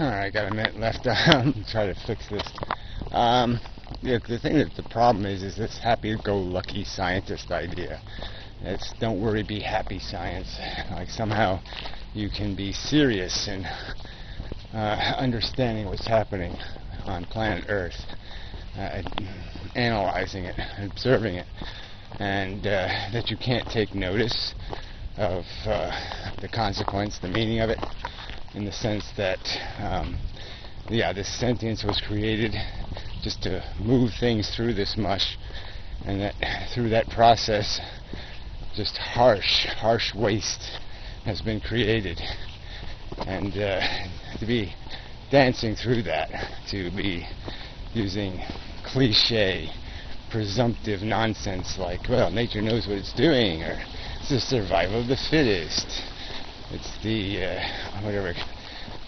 Alright, got a minute left. Try to fix this. The thing that the problem is this happy-go-lucky scientist idea. It's don't worry, be happy science. Like somehow you can be serious in understanding what's happening on planet Earth, analyzing it, observing it, and that you can't take notice of the consequence, the meaning of it, in the sense that, this sentience was created just to move things through this mush, and that through that process, just harsh waste has been created. And to be dancing through that, to be using cliche, presumptive nonsense like, well, nature knows what it's doing, or it's the survival of the fittest. It's the,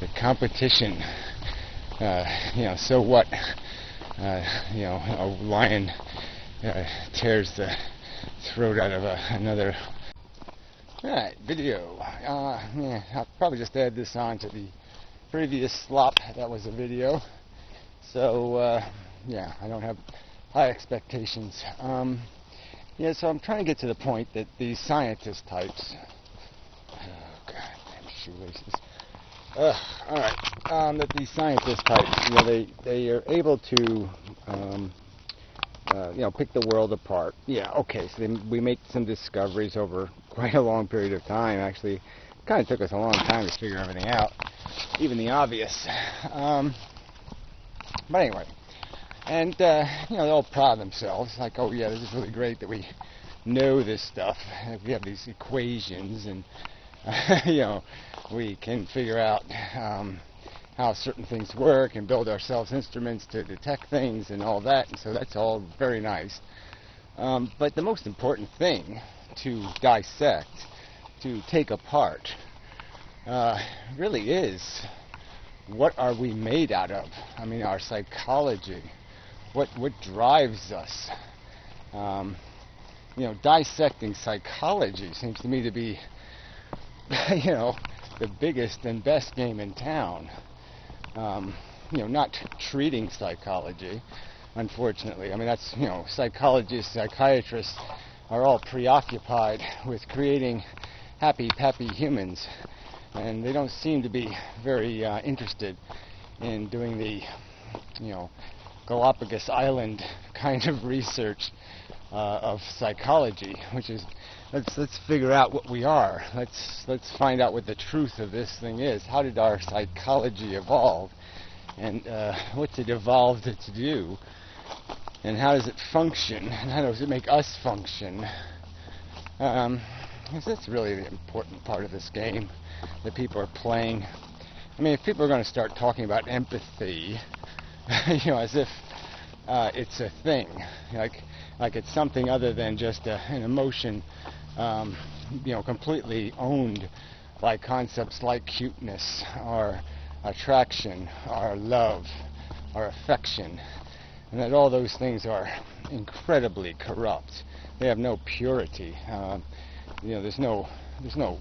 the competition. So what? A lion tears the throat out of another. Alright, video. I'll probably just add this on to the previous slop that was a video. So, I don't have high expectations. So I'm trying to get to the point that these scientist types, goddamn shoelaces. Alright, that these scientist types, they are able to, pick the world apart. Yeah, okay, so we make some discoveries over quite a long period of time. Actually, it kind of took us a long time to figure everything out, even the obvious. But anyway, and, they'll prod themselves, like, oh yeah, this is really great that we know this stuff. We have these equations, and, we can figure out how certain things work and build ourselves instruments to detect things and all that, and so that's all very nice. But the most important thing to dissect, to take apart, really is, what are we made out of? I mean, our psychology. What drives us? Dissecting psychology seems to me to be, the biggest and best game in town. Not treating psychology, unfortunately. I mean, that's, psychologists, psychiatrists are all preoccupied with creating happy humans, and they don't seem to be very interested in doing the, Galapagos Island kind of research of psychology, which is let's figure out what we are. Let's find out what the truth of this thing is. How did our psychology evolve, and what's it evolved to do, and how does it function, and how does it make us function? That's really the important part of this game that people are playing. I mean, if people are going to start talking about empathy, as if it's a thing, like it's something other than just an emotion, completely owned by concepts like cuteness, or attraction, or love, or affection, and that all those things are incredibly corrupt. They have no purity. There's no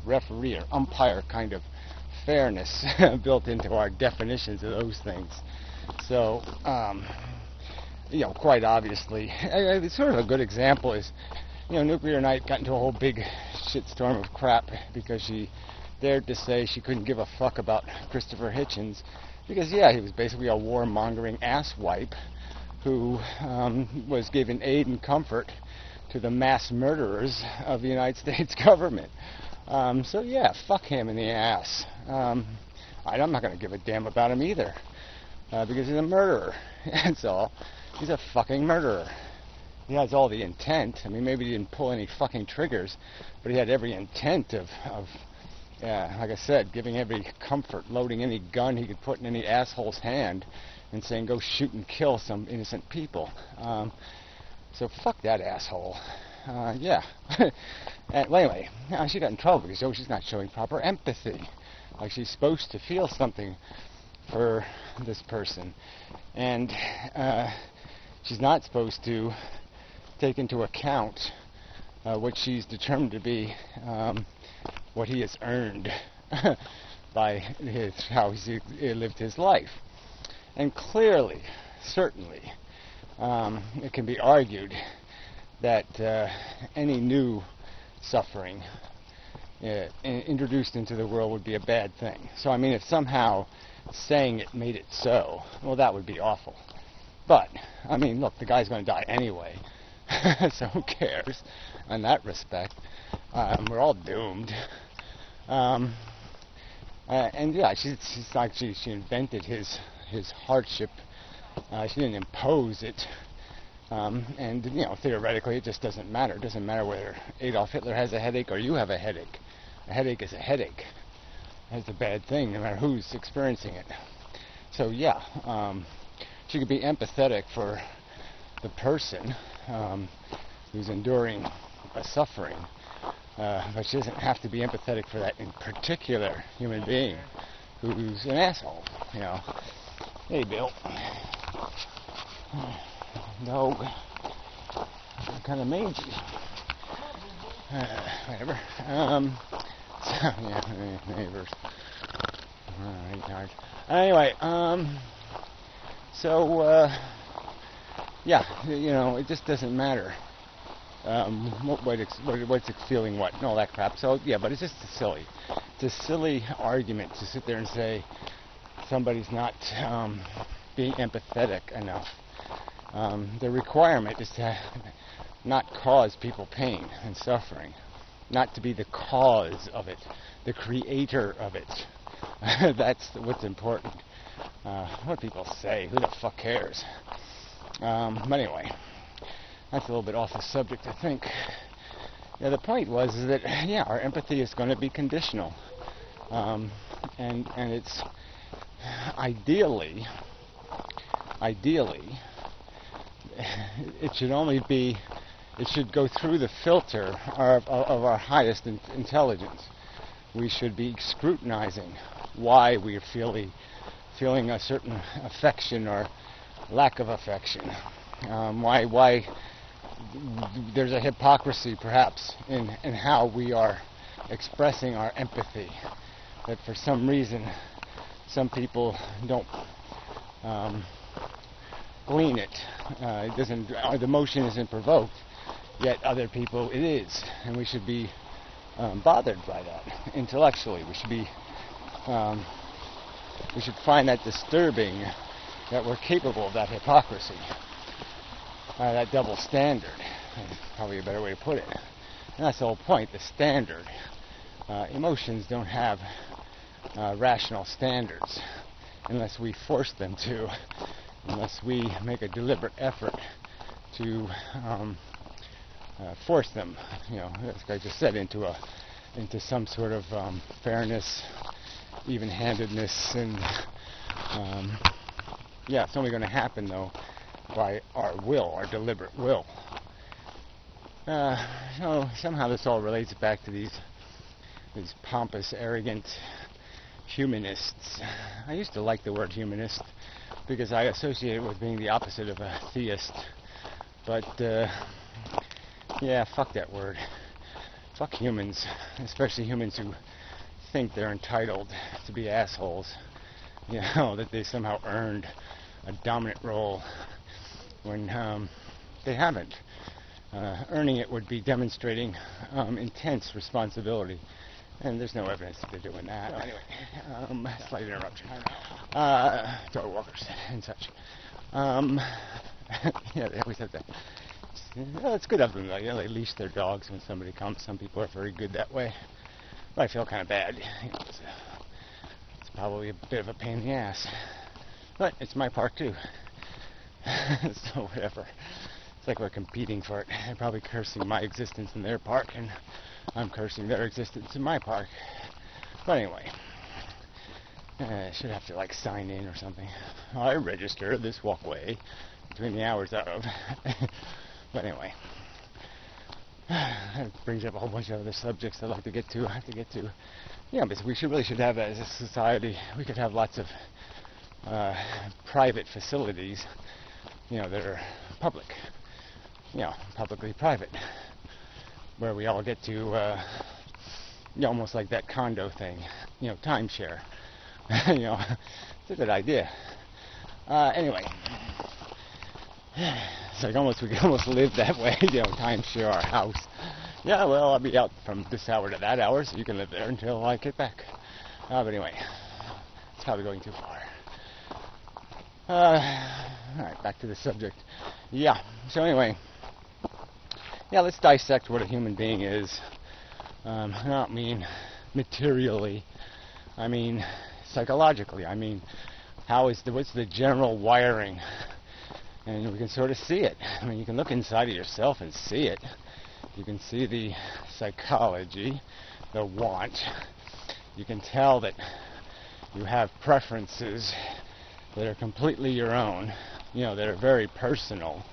referee or umpire kind of fairness built into our definitions of those things. So, quite obviously, it's sort of a good example is, Nuclear Night got into a whole big shitstorm of crap because she dared to say she couldn't give a fuck about Christopher Hitchens, because, he was basically a warmongering asswipe who was giving aid and comfort to the mass murderers of the United States government. Fuck him in the ass. I'm not going to give a damn about him either, because he's a murderer. That's all. He's a fucking murderer. He has all the intent. I mean, maybe he didn't pull any fucking triggers, but he had every intent of like I said, giving every comfort, loading any gun he could put in any asshole's hand, and saying, go shoot and kill some innocent people. So fuck that asshole. And anyway, she got in trouble because she's not showing proper empathy. Like, she's supposed to feel something for this person, and she's not supposed to take into account what she's determined to be what he has earned by how he lived his life. And clearly, certainly, it can be argued that any new suffering introduced into the world would be a bad thing. So, I mean, if somehow saying it made it so, well, that would be awful. But, I mean, look, the guy's going to die anyway, so who cares in that respect? We're all doomed. And yeah, she's like she invented his hardship. She didn't impose it. And, you know, theoretically, it just doesn't matter. It doesn't matter whether Adolf Hitler has a headache or you have a headache. A headache is a headache. It's a bad thing, no matter who's experiencing it. So, yeah, she could be empathetic for the person who's enduring a suffering, but she doesn't have to be empathetic for that in particular human being who's an asshole, you know. Hey, Bill. Dog. Kind of mangy. Whatever. So, yeah, neighbors. Alright. Anyway, so, yeah, you know, it just doesn't matter. What's it feeling what and all that crap. So, yeah, but it's just it's a silly argument to sit there and say somebody's not being empathetic enough. The requirement is to not cause people pain and suffering, not to be the cause of it, the creator of it. That's what's important. What people say, who the fuck cares? But anyway, that's a little bit off the subject, I think. Yeah, the point was is that, yeah, our empathy is going to be conditional. And it's ideally, it should only be, it should go through the filter of our highest intelligence. We should be scrutinizing why we're feeling a certain affection or lack of affection. Why there's a hypocrisy perhaps in how we are expressing our empathy. That for some reason some people don't glean it. It doesn't. The emotion isn't provoked. Yet other people it is, and we should be bothered by that intellectually. We should be. We should find that disturbing that we're capable of that hypocrisy, that double standard. Probably a better way to put it. And that's the whole point. The standard. Emotions don't have rational standards unless we force them to. Unless we make a deliberate effort to force them, you know, as I just said, into some sort of fairness, even-handedness, and yeah, it's only going to happen though by our will, our deliberate will. So somehow this all relates back to these pompous, arrogant humanists. I used to like the word humanist because I associate it with being the opposite of a theist. But, yeah, fuck that word. Fuck humans, especially humans who think they're entitled to be assholes. You know, that they somehow earned a dominant role when they haven't. Earning it would be demonstrating intense responsibility. And there's no evidence that they're doing that. So anyway, slight interruption. Dog walkers and such. Yeah, they always have that. Well, it's good of them, though. You know, they leash their dogs when somebody comes. Some people are very good that way. But I feel kind of bad. You know, it's probably a bit of a pain in the ass. But it's my park, too. So whatever. It's like we're competing for it. They're probably cursing my existence in their park, and I'm cursing their existence in my park. But anyway, I should have to like sign in or something. I register this walkway between the hours of. But anyway, that brings up a whole bunch of other subjects I'd like to get to. I have to get to. Yeah, but we should have as a society. We could have lots of private facilities, you know, that are public. You know, publicly private, where we all get to, almost like that condo thing, timeshare. It's a good idea. Anyway, it's like we could almost live that way, timeshare our house. Yeah, well, I'll be out from this hour to that hour, so you can live there until I get back. But anyway, it's probably going too far. Alright, back to the subject. Yeah, so anyway, let's dissect what a human being is. I don't mean materially, I mean psychologically. I mean, what's the general wiring? And we can sort of see it. I mean, you can look inside of yourself and see it. You can see the psychology, the want. You can tell that you have preferences that are completely your own, that are very personal.